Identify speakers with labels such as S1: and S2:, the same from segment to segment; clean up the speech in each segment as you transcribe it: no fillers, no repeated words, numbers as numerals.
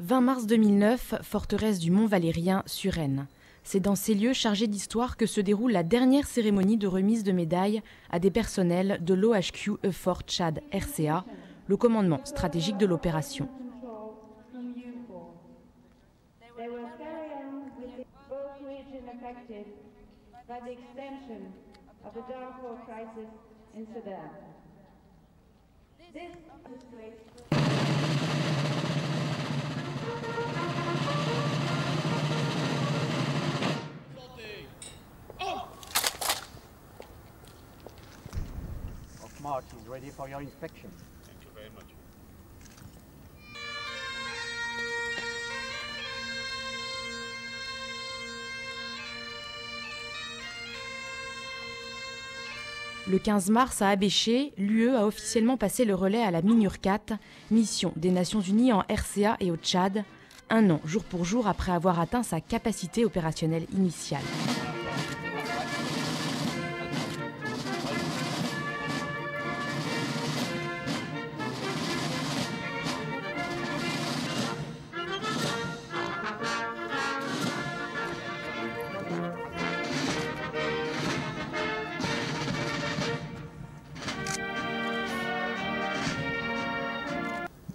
S1: 20 mars 2009, forteresse du Mont Valérien sur Rennes. C'est dans ces lieux chargés d'histoire que se déroule la dernière cérémonie de remise de médailles à des personnels de l'OHQ EUFOR Tchad RCA, le commandement stratégique de l'opération.
S2: March is ready for your inspection.
S3: Thank you very much.
S1: Le 15 mars à Abéché, l'UE a officiellement passé le relais à la MINURCAT, mission des Nations Unies en RCA et au Tchad, un an jour pour jour après avoir atteint sa capacité opérationnelle initiale.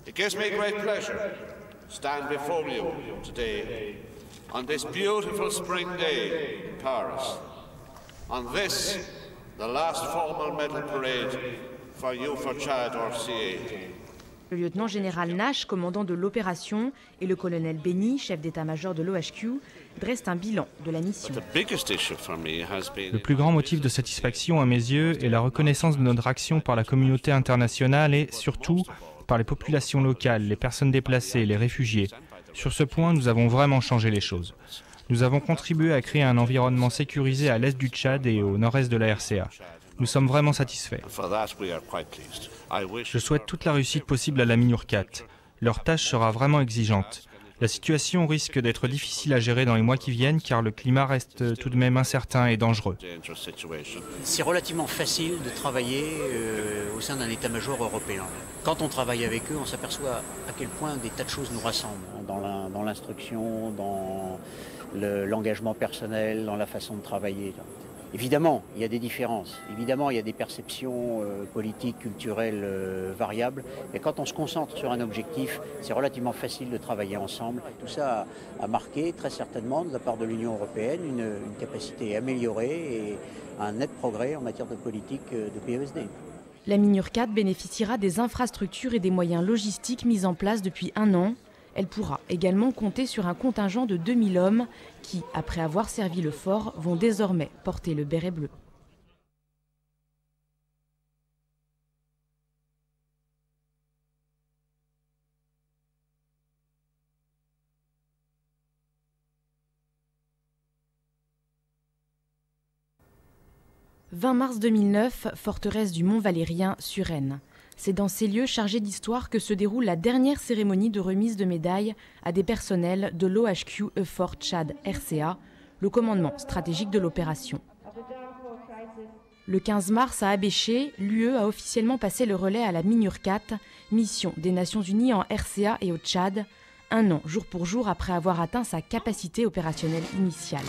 S3: It gives me great pleasure to stand before you today on this beautiful spring day in Paris. On this, the last formal medal parade for EUFOR Tchad RCA.
S1: Le lieutenant-général Nash, commandant de l'opération, et le colonel Béni, chef d'état-major de l'OHQ, dressent un bilan de la mission.
S4: Le plus grand motif de satisfaction à mes yeux est la reconnaissance de notre action par la communauté internationale et, surtout, par les populations locales, les personnes déplacées, les réfugiés. Sur ce point, nous avons vraiment changé les choses. Nous avons contribué à créer un environnement sécurisé à l'est du Tchad et au nord-est de la RCA. Nous sommes vraiment satisfaits. Je souhaite toute la réussite possible à la MINURCAT. Leur tâche sera vraiment exigeante. La situation risque d'être difficile à gérer dans les mois qui viennent car le climat reste tout de même incertain et dangereux.
S2: C'est relativement facile de travailler au sein d'un état-major européen. Quand on travaille avec eux, on s'aperçoit à quel point des tas de choses nous rassemblent dans l'instruction, dans l'engagement personnel, dans la façon de travailler. Évidemment, il y a des différences. Évidemment, il y a des perceptions politiques, culturelles variables. Mais quand on se concentre sur un objectif, c'est relativement facile de travailler ensemble. Tout ça a marqué très certainement de la part de l'Union européenne une capacité améliorée et un net progrès en matière de politique de PESD.
S1: La MINURCAT bénéficiera des infrastructures et des moyens logistiques mis en place depuis un an. Elle pourra également compter sur un contingent de 2000 hommes qui, après avoir servi le fort, vont désormais porter le béret bleu. « 20 mars 2009, forteresse du Mont Valérien sur Rennes. C'est dans ces lieux chargés d'histoire que se déroule la dernière cérémonie de remise de médailles à des personnels de l'OHQ EUFOR Tchad RCA, le commandement stratégique de l'opération. Le 15 mars à Abéché, l'UE a officiellement passé le relais à la MINURCAT, mission des Nations Unies en RCA et au Tchad, un an jour pour jour après avoir atteint sa capacité opérationnelle initiale.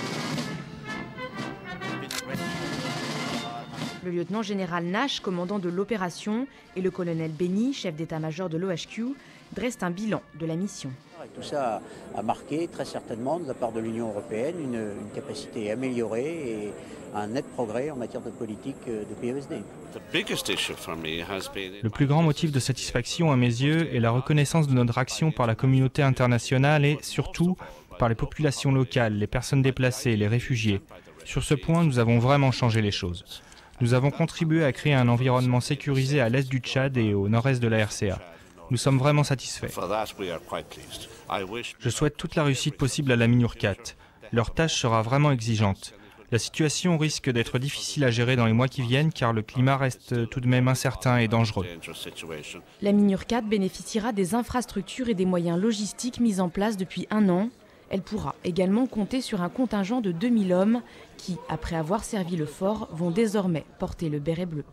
S1: Le lieutenant-général Nash, commandant de l'opération, et le colonel Béni, chef d'état-major de l'OHQ, dressent un bilan de la mission.
S2: Tout ça a marqué très certainement de la part de l'Union européenne une capacité améliorée et un net progrès en matière de politique de PESD.
S4: Le plus grand motif de satisfaction à mes yeux est la reconnaissance de notre action par la communauté internationale et, surtout, par les populations locales, les personnes déplacées, les réfugiés. Sur ce point, nous avons vraiment changé les choses. Nous avons contribué à créer un environnement sécurisé à l'est du Tchad et au nord-est de la RCA. Nous sommes vraiment satisfaits. Je souhaite toute la réussite possible à la MINURCAT. Leur tâche sera vraiment exigeante. La situation risque d'être difficile à gérer dans les mois qui viennent car le climat reste tout de même incertain et dangereux.
S1: La MINURCAT bénéficiera des infrastructures et des moyens logistiques mis en place depuis un an. Elle pourra également compter sur un contingent de 2000 hommes qui, après avoir servi le fort, vont désormais porter le béret bleu.